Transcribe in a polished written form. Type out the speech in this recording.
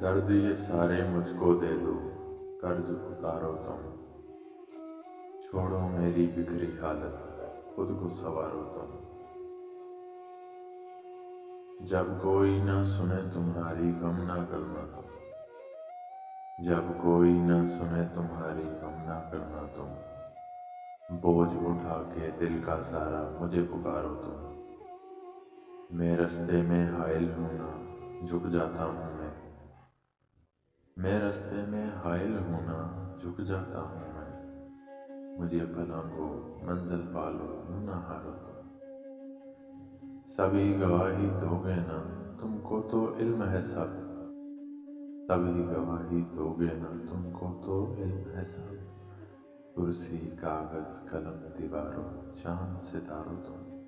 दर्द ये सारे मुझको दे दो, कर्ज उतारो तुम। छोड़ो मेरी बिखरी हालत, खुद को संवारो तुम। जब कोई ना सुने तुम्हारी गम ना करना तुम। जब कोई ना सुने तुम्हारी गम ना करना तुम। बोझ उठा के दिल का सारा मुझे पुकारो तुम। मैं रास्ते में हायल हूँ ना, झुक जाता हूँ मैं रास्ते में हायल हूँ ना, झुक जाता हूँ मैं। मुझे भला को मंजिल पालो, यूं ना हारो तुम। सभी गवाही दोगे ना, तुमको तो इल्म है सब। सभी गवाही दोगे ना, तुमको तो इल्म है सब। कुर्सी कागज कलम दीवारों, चांद सितारों तुम।